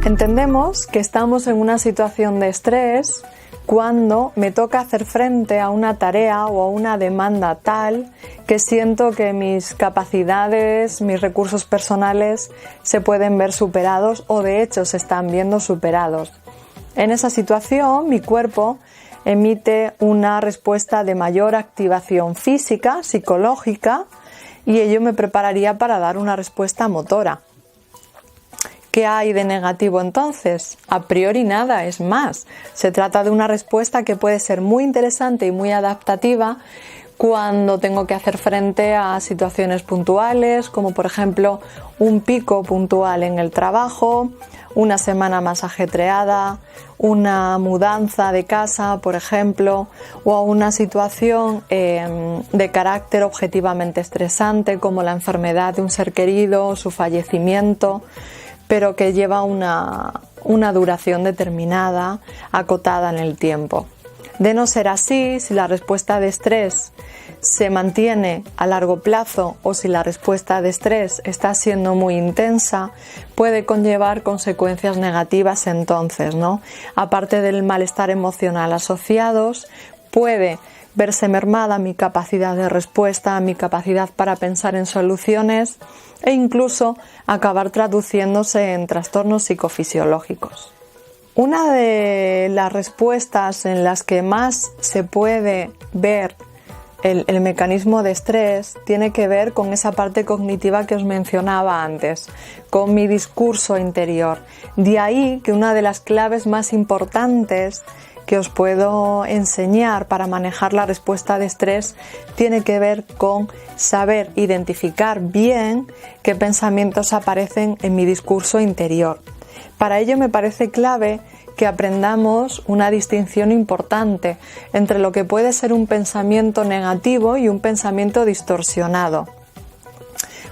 Entendemos que estamos en una situación de estrés cuando me toca hacer frente a una tarea o a una demanda tal que siento que mis capacidades, mis recursos personales se pueden ver superados o de hecho se están viendo superados. En esa situación mi cuerpo emite una respuesta de mayor activación física, psicológica, y ello me prepararía para dar una respuesta motora. ¿Qué hay de negativo entonces? A priori nada, es más. Se trata de una respuesta que puede ser muy interesante y muy adaptativa cuando tengo que hacer frente a situaciones puntuales, como por ejemplo un pico puntual en el trabajo, una semana más ajetreada, una mudanza de casa, por ejemplo, o a una situación de carácter objetivamente estresante, como la enfermedad de un ser querido, su fallecimiento, pero que lleva una duración determinada, acotada en el tiempo. De no ser así, si la respuesta de estrés se mantiene a largo plazo o si la respuesta de estrés está siendo muy intensa, puede conllevar consecuencias negativas entonces, ¿no? Aparte del malestar emocional asociados, puede verse mermada mi capacidad de respuesta, mi capacidad para pensar en soluciones e incluso acabar traduciéndose en trastornos psicofisiológicos. Una de las respuestas en las que más se puede ver el mecanismo de estrés tiene que ver con esa parte cognitiva que os mencionaba antes, con mi discurso interior. De ahí que una de las claves más importantes que os puedo enseñar para manejar la respuesta de estrés tiene que ver con saber identificar bien qué pensamientos aparecen en mi discurso interior. Para ello me parece clave que aprendamos una distinción importante entre lo que puede ser un pensamiento negativo y un pensamiento distorsionado.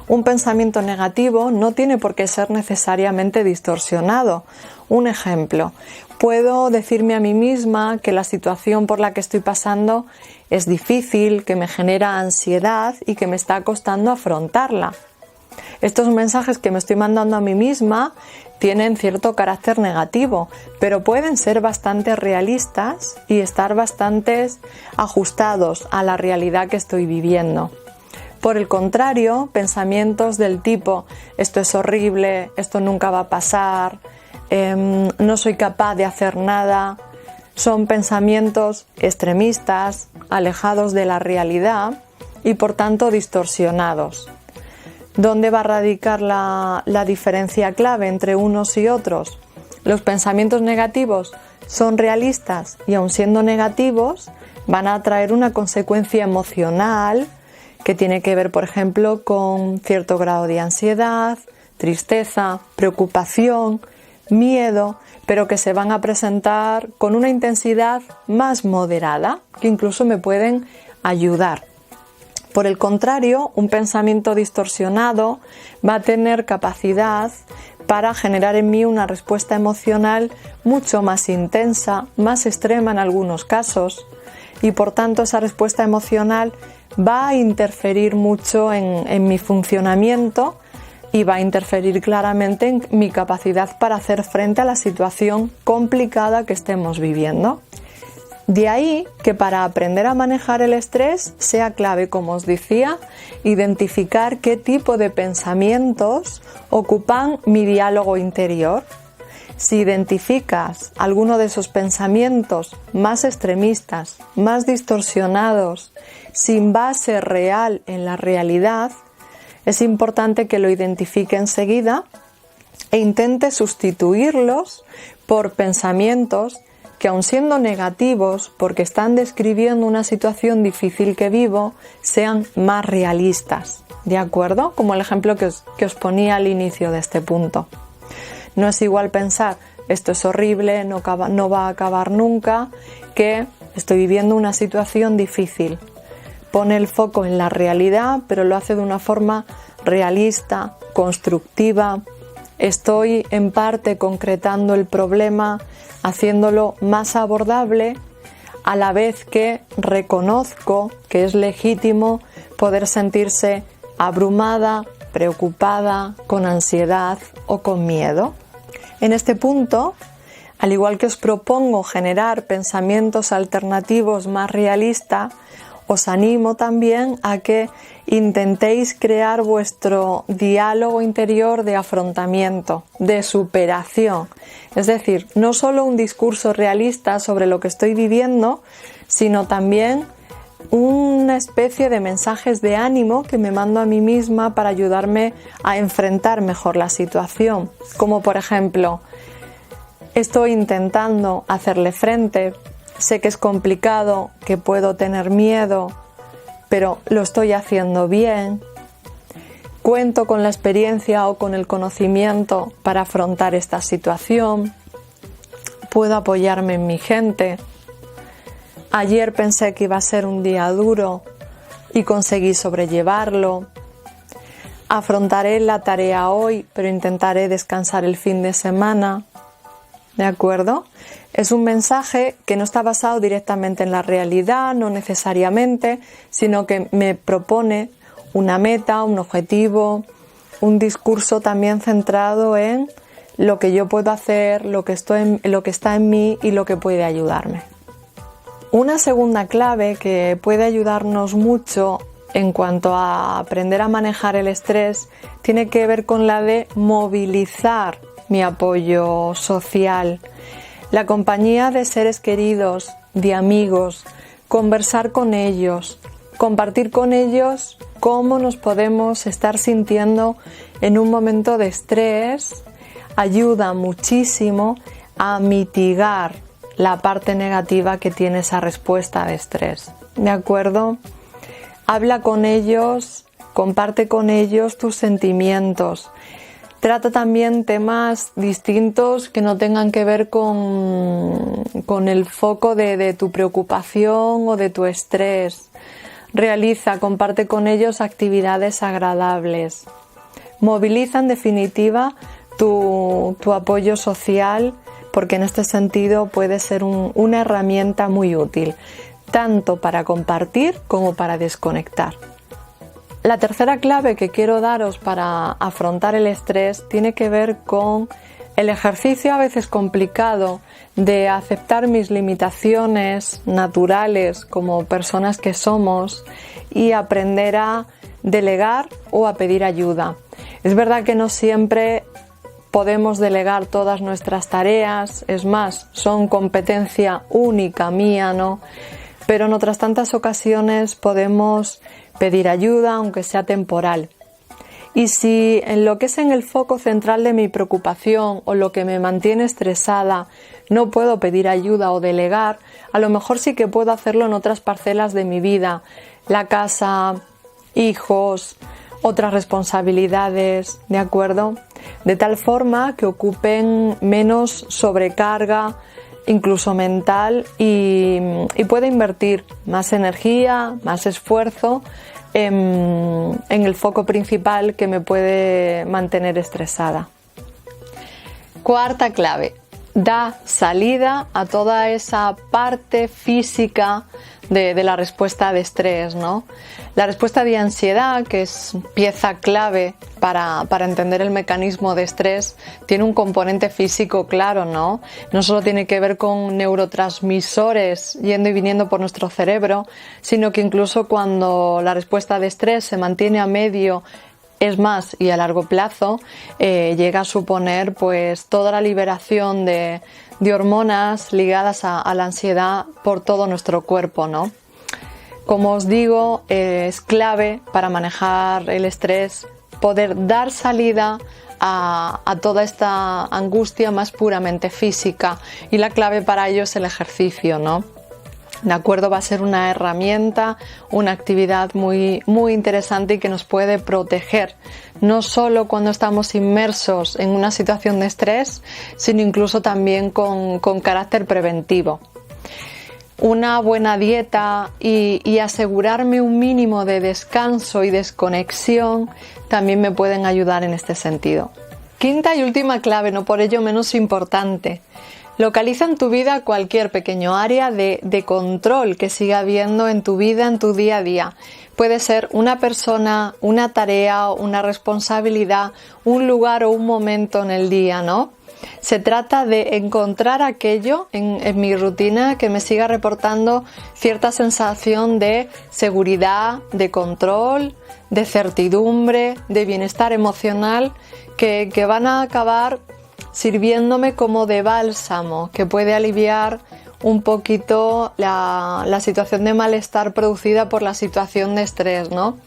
Un pensamiento negativo no tiene por qué ser necesariamente distorsionado. Un ejemplo, puedo decirme a mí misma que la situación por la que estoy pasando es difícil, que me genera ansiedad y que me está costando afrontarla. Estos mensajes que me estoy mandando a mí misma tienen cierto carácter negativo, pero pueden ser bastante realistas y estar bastante ajustados a la realidad que estoy viviendo. Por el contrario, pensamientos del tipo esto es horrible, esto nunca va a pasar, no soy capaz de hacer nada, son pensamientos extremistas, alejados de la realidad y por tanto distorsionados. ¿Dónde va a radicar la diferencia clave entre unos y otros? Los pensamientos negativos son realistas y aun siendo negativos van a traer una consecuencia emocional que tiene que ver, por ejemplo, con cierto grado de ansiedad, tristeza, preocupación, miedo, pero que se van a presentar con una intensidad más moderada, que incluso me pueden ayudar. Por el contrario, un pensamiento distorsionado va a tener capacidad para generar en mí una respuesta emocional mucho más intensa, más extrema en algunos casos, y por tanto esa respuesta emocional va a interferir mucho en mi funcionamiento y va a interferir claramente en mi capacidad para hacer frente a la situación complicada que estemos viviendo. De ahí que para aprender a manejar el estrés sea clave, como os decía, identificar qué tipo de pensamientos ocupan mi diálogo interior. Si identificas alguno de esos pensamientos más extremistas, más distorsionados, sin base real en la realidad, es importante que lo identifique enseguida e intente sustituirlos por pensamientos que, aun siendo negativos, porque están describiendo una situación difícil que vivo, sean más realistas, ¿de acuerdo? Como el ejemplo que os ponía al inicio de este punto. No es igual pensar, esto es horrible, no va a acabar nunca, que estoy viviendo una situación difícil. Pone el foco en la realidad, pero lo hace de una forma realista, constructiva. Estoy en parte concretando el problema, haciéndolo más abordable, a la vez que reconozco que es legítimo poder sentirse abrumada, preocupada, con ansiedad o con miedo. En este punto, al igual que os propongo generar pensamientos alternativos más realistas, os animo también a que intentéis crear vuestro diálogo interior de afrontamiento, de superación. Es decir, no solo un discurso realista sobre lo que estoy viviendo, sino también una especie de mensajes de ánimo que me mando a mí misma para ayudarme a enfrentar mejor la situación. Como por ejemplo, estoy intentando hacerle frente, sé que es complicado, que puedo tener miedo, pero lo estoy haciendo bien. Cuento con la experiencia o con el conocimiento para afrontar esta situación. Puedo apoyarme en mi gente. Ayer pensé que iba a ser un día duro y conseguí sobrellevarlo. Afrontaré la tarea hoy, pero intentaré descansar el fin de semana. ¿De acuerdo? Es un mensaje que no está basado directamente en la realidad, no necesariamente, sino que me propone una meta, un objetivo, un discurso también centrado en lo que yo puedo hacer, lo que está en mí y lo que puede ayudarme. Una segunda clave que puede ayudarnos mucho en cuanto a aprender a manejar el estrés tiene que ver con la de movilizar mi apoyo social, la compañía de seres queridos, de amigos, conversar con ellos, compartir con ellos cómo nos podemos estar sintiendo en un momento de estrés, ayuda muchísimo a mitigar la parte negativa que tiene esa respuesta de estrés. ¿De acuerdo? Habla con ellos, comparte con ellos tus sentimientos. Trata también temas distintos que no tengan que ver con el foco de tu preocupación o de tu estrés. Comparte con ellos actividades agradables. Moviliza en definitiva tu apoyo social, porque en este sentido puede ser una herramienta muy útil, tanto para compartir como para desconectar. La tercera clave que quiero daros para afrontar el estrés tiene que ver con el ejercicio a veces complicado de aceptar mis limitaciones naturales como personas que somos y aprender a delegar o a pedir ayuda. Es verdad que no siempre podemos delegar todas nuestras tareas, es más, son competencia única mía, ¿no? Pero en otras tantas ocasiones podemos pedir ayuda, aunque sea temporal. Y si en lo que es en el foco central de mi preocupación o lo que me mantiene estresada no puedo pedir ayuda o delegar, a lo mejor sí que puedo hacerlo en otras parcelas de mi vida, la casa, hijos, otras responsabilidades, ¿de acuerdo? De tal forma que ocupen menos sobrecarga, incluso mental, y pueda invertir más energía, más esfuerzo en el foco principal que me puede mantener estresada. Cuarta clave, da salida a toda esa parte física de la respuesta de estrés, ¿no? La respuesta de ansiedad, que es pieza clave para entender el mecanismo de estrés, tiene un componente físico claro, ¿no? No solo tiene que ver con neurotransmisores yendo y viniendo por nuestro cerebro, sino que incluso cuando la respuesta de estrés se mantiene a medio, es más, y a largo plazo, llega a suponer pues toda la liberación de hormonas ligadas a la ansiedad por todo nuestro cuerpo, ¿no? Como os digo, es clave para manejar el estrés poder dar salida a toda esta angustia más puramente física, y la clave para ello es el ejercicio, ¿no? ¿De acuerdo? Va a ser una herramienta, una actividad muy, muy interesante y que nos puede proteger, no solo cuando estamos inmersos en una situación de estrés, sino incluso también con carácter preventivo. Una buena dieta y asegurarme un mínimo de descanso y desconexión también me pueden ayudar en este sentido. Quinta y última clave, no por ello menos importante. Localiza en tu vida cualquier pequeño área de control que siga habiendo en tu vida, en tu día a día. Puede ser una persona, una tarea, una responsabilidad, un lugar o un momento en el día, ¿no? Se trata de encontrar aquello en mi rutina que me siga reportando cierta sensación de seguridad, de control, de certidumbre, de bienestar emocional, que van a acabar sirviéndome como de bálsamo, que puede aliviar un poquito la situación de malestar producida por la situación de estrés, ¿no?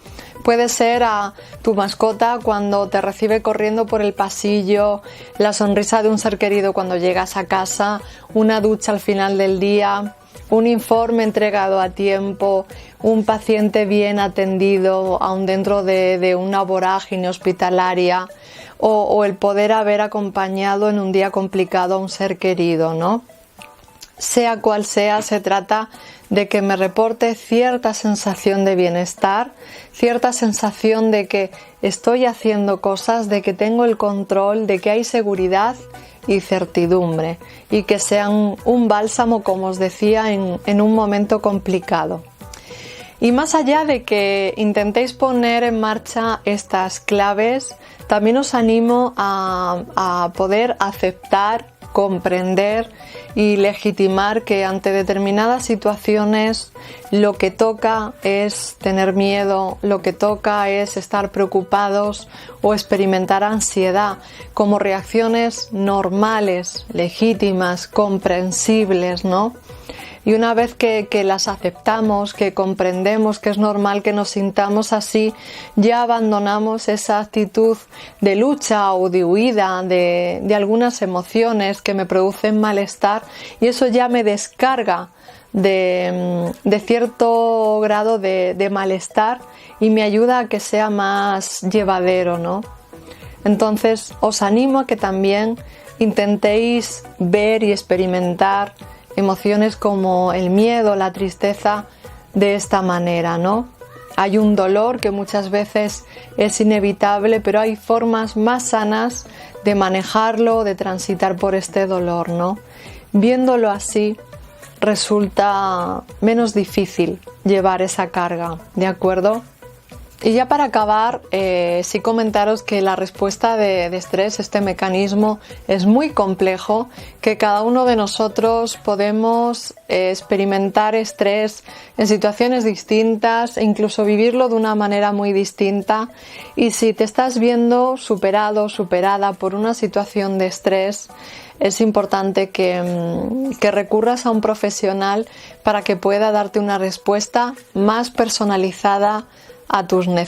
Puede ser a tu mascota cuando te recibe corriendo por el pasillo, la sonrisa de un ser querido cuando llegas a casa, una ducha al final del día, un informe entregado a tiempo, un paciente bien atendido aún dentro de una vorágine hospitalaria, o el poder haber acompañado en un día complicado a un ser querido, ¿no? Sea cual sea, se trata de que me reporte cierta sensación de bienestar, cierta sensación de que estoy haciendo cosas, de que tengo el control, de que hay seguridad y certidumbre, y que sean un bálsamo, como os decía, en un momento complicado. Y más allá de que intentéis poner en marcha estas claves, también os animo a poder aceptar, comprender y legitimar que ante determinadas situaciones lo que toca es tener miedo, lo que toca es estar preocupados o experimentar ansiedad como reacciones normales, legítimas, comprensibles, ¿no? Y una vez que las aceptamos, que comprendemos que es normal que nos sintamos así, ya abandonamos esa actitud de lucha o de huida de algunas emociones que me producen malestar, y eso ya me descarga de cierto grado de malestar y me ayuda a que sea más llevadero, ¿no? Entonces os animo a que también intentéis ver y experimentar emociones como el miedo, la tristeza de esta manera, ¿no? Hay un dolor que muchas veces es inevitable, pero hay formas más sanas de manejarlo, de transitar por este dolor, ¿no? Viéndolo así, resulta menos difícil llevar esa carga, ¿de acuerdo? Y ya para acabar, sí comentaros que la respuesta de estrés, este mecanismo, es muy complejo, que cada uno de nosotros podemos experimentar estrés en situaciones distintas e incluso vivirlo de una manera muy distinta. Y si te estás viendo superado, superada por una situación de estrés, es importante que recurras a un profesional para que pueda darte una respuesta más personalizada a tus necesidades.